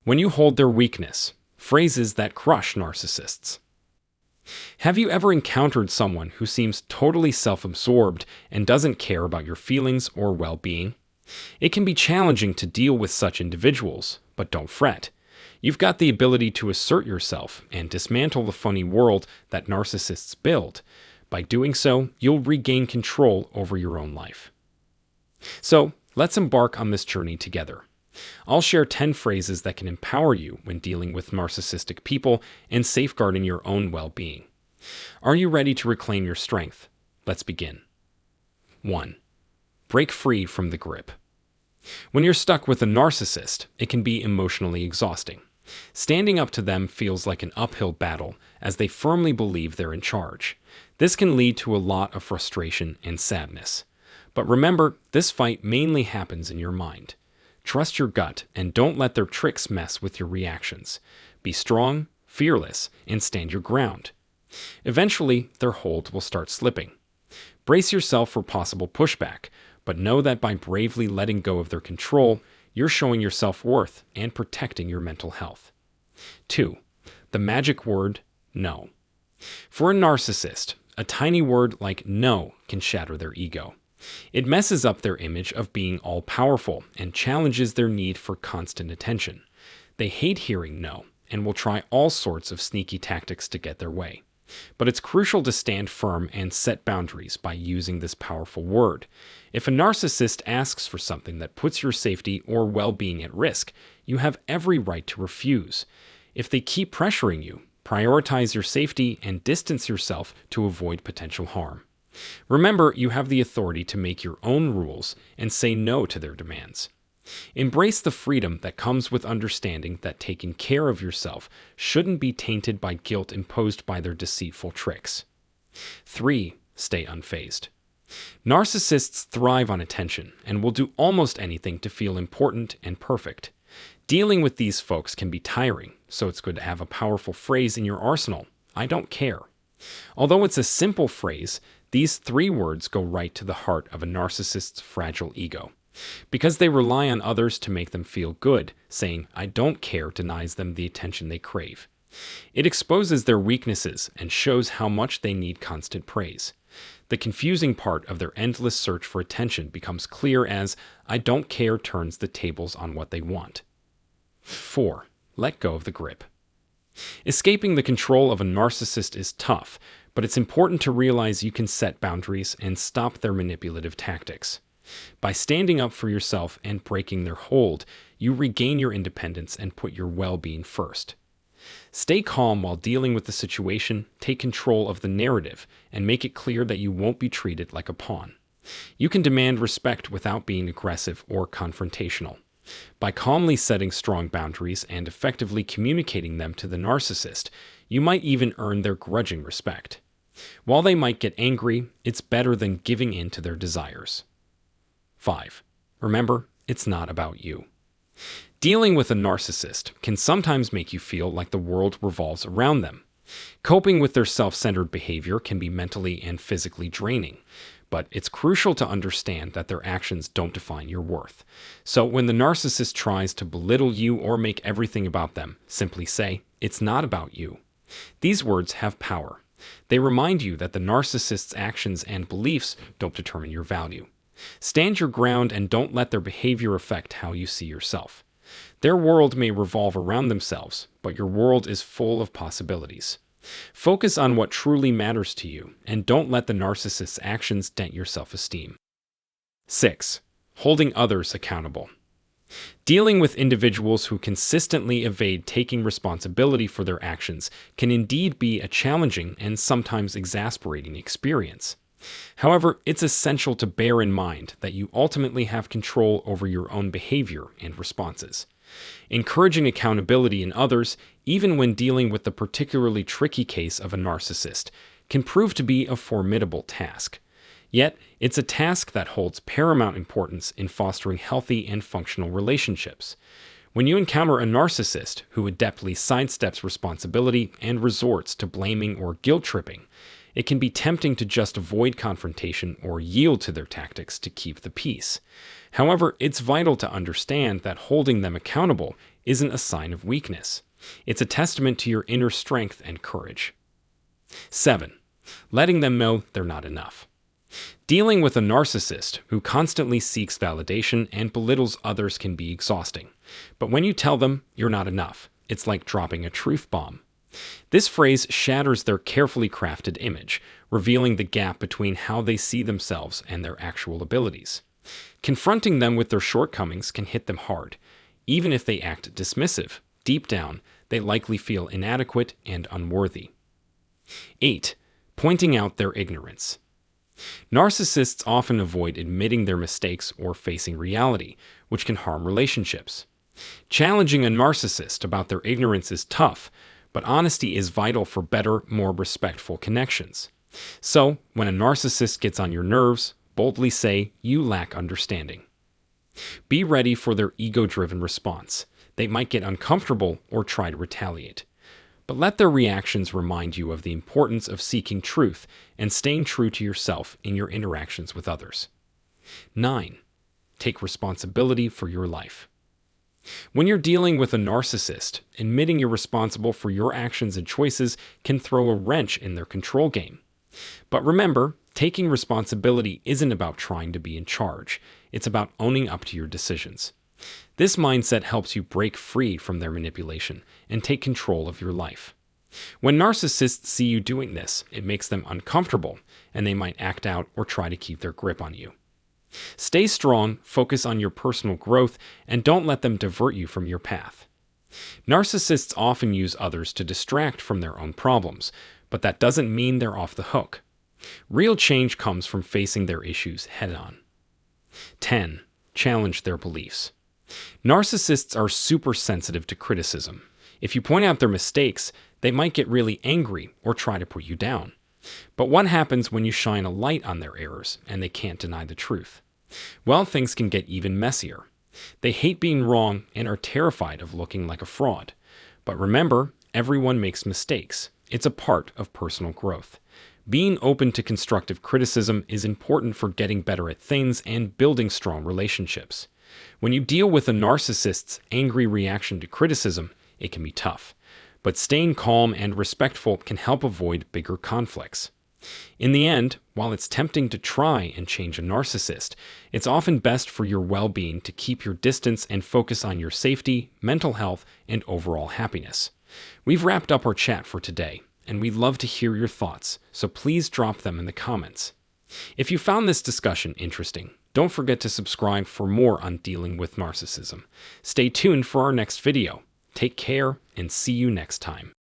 When you hold their weakness, phrases that crush narcissists. Have you ever encountered someone who seems totally self-absorbed and doesn't care about your feelings or well-being? It can be challenging to deal with such individuals, but don't fret. You've got the ability to assert yourself and dismantle the funny world that narcissists build. By doing so, you'll regain control over your own life. So, let's embark on this journey together. I'll share 10 phrases that can empower you when dealing with narcissistic people and safeguarding your own well-being. Are you ready to reclaim your strength? Let's begin. 1. Break free from the grip. When you're stuck with a narcissist, it can be emotionally exhausting. Standing up to them feels like an uphill battle as they firmly believe they're in charge. This can lead to a lot of frustration and sadness. But remember, this fight mainly happens in your mind. Trust your gut and don't let their tricks mess with your reactions. Be strong, fearless, and stand your ground. Eventually, their hold will start slipping. Brace yourself for possible pushback, but know that by bravely letting go of their control, you're showing your self-worth and protecting your mental health. 2. The magic word, no. For a narcissist, a tiny word like no can shatter their ego. It messes up their image of being all-powerful and challenges their need for constant attention. They hate hearing no and will try all sorts of sneaky tactics to get their way. But it's crucial to stand firm and set boundaries by using this powerful word. If a narcissist asks for something that puts your safety or well-being at risk, you have every right to refuse. If they keep pressuring you, prioritize your safety and distance yourself to avoid potential harm. Remember, you have the authority to make your own rules and say no to their demands. Embrace the freedom that comes with understanding that taking care of yourself shouldn't be tainted by guilt imposed by their deceitful tricks. 3. Stay unfazed. Narcissists thrive on attention and will do almost anything to feel important and perfect. Dealing with these folks can be tiring, so it's good to have a powerful phrase in your arsenal: I don't care. Although it's a simple phrase, these 3 words go right to the heart of a narcissist's fragile ego. Because they rely on others to make them feel good, saying I don't care denies them the attention they crave. It exposes their weaknesses and shows how much they need constant praise. The confusing part of their endless search for attention becomes clear as I don't care turns the tables on what they want. 4. Let go of the grip. Escaping the control of a narcissist is tough, but it's important to realize you can set boundaries and stop their manipulative tactics. By standing up for yourself and breaking their hold, you regain your independence and put your well-being first. Stay calm while dealing with the situation, take control of the narrative, and make it clear that you won't be treated like a pawn. You can demand respect without being aggressive or confrontational. By calmly setting strong boundaries and effectively communicating them to the narcissist, you might even earn their grudging respect. While they might get angry, it's better than giving in to their desires. 5. Remember, it's not about you. Dealing with a narcissist can sometimes make you feel like the world revolves around them. Coping with their self-centered behavior can be mentally and physically draining, but it's crucial to understand that their actions don't define your worth. So when the narcissist tries to belittle you or make everything about them, simply say, it's not about you. These words have power. They remind you that the narcissist's actions and beliefs don't determine your value. Stand your ground and don't let their behavior affect how you see yourself. Their world may revolve around themselves, but your world is full of possibilities. Focus on what truly matters to you, and don't let the narcissist's actions dent your self-esteem. 6. Holding others accountable. Dealing with individuals who consistently evade taking responsibility for their actions can indeed be a challenging and sometimes exasperating experience. However, it's essential to bear in mind that you ultimately have control over your own behavior and responses. Encouraging accountability in others, even when dealing with the particularly tricky case of a narcissist, can prove to be a formidable task. Yet, it's a task that holds paramount importance in fostering healthy and functional relationships. When you encounter a narcissist who adeptly sidesteps responsibility and resorts to blaming or guilt-tripping, it can be tempting to just avoid confrontation or yield to their tactics to keep the peace. However, it's vital to understand that holding them accountable isn't a sign of weakness. It's a testament to your inner strength and courage. 7. Letting them know they're not enough. Dealing with a narcissist who constantly seeks validation and belittles others can be exhausting. But when you tell them you're not enough, it's like dropping a truth bomb. This phrase shatters their carefully crafted image, revealing the gap between how they see themselves and their actual abilities. Confronting them with their shortcomings can hit them hard. Even if they act dismissive, deep down, they likely feel inadequate and unworthy. 8. Pointing out their ignorance. Narcissists often avoid admitting their mistakes or facing reality, which can harm relationships. Challenging a narcissist about their ignorance is tough, but honesty is vital for better, more respectful connections. So, when a narcissist gets on your nerves, boldly say you lack understanding. Be ready for their ego-driven response. They might get uncomfortable or try to retaliate. But let their reactions remind you of the importance of seeking truth and staying true to yourself in your interactions with others. 9. Take responsibility for your life. When you're dealing with a narcissist, admitting you're responsible for your actions and choices can throw a wrench in their control game. But remember, taking responsibility isn't about trying to be in charge. It's about owning up to your decisions. This mindset helps you break free from their manipulation and take control of your life. When narcissists see you doing this, it makes them uncomfortable, and they might act out or try to keep their grip on you. Stay strong, focus on your personal growth, and don't let them divert you from your path. Narcissists often use others to distract from their own problems, but that doesn't mean they're off the hook. Real change comes from facing their issues head-on. 10. Challenge their beliefs. Narcissists are super sensitive to criticism. If you point out their mistakes, they might get really angry or try to put you down. But what happens when you shine a light on their errors and they can't deny the truth? Well, things can get even messier. They hate being wrong and are terrified of looking like a fraud. But remember, everyone makes mistakes. It's a part of personal growth. Being open to constructive criticism is important for getting better at things and building strong relationships. When you deal with a narcissist's angry reaction to criticism, it can be tough. But staying calm and respectful can help avoid bigger conflicts. In the end, while it's tempting to try and change a narcissist, it's often best for your well-being to keep your distance and focus on your safety, mental health, and overall happiness. We've wrapped up our chat for today, and we'd love to hear your thoughts, so please drop them in the comments. If you found this discussion interesting, don't forget to subscribe for more on dealing with narcissism. Stay tuned for our next video. Take care and see you next time.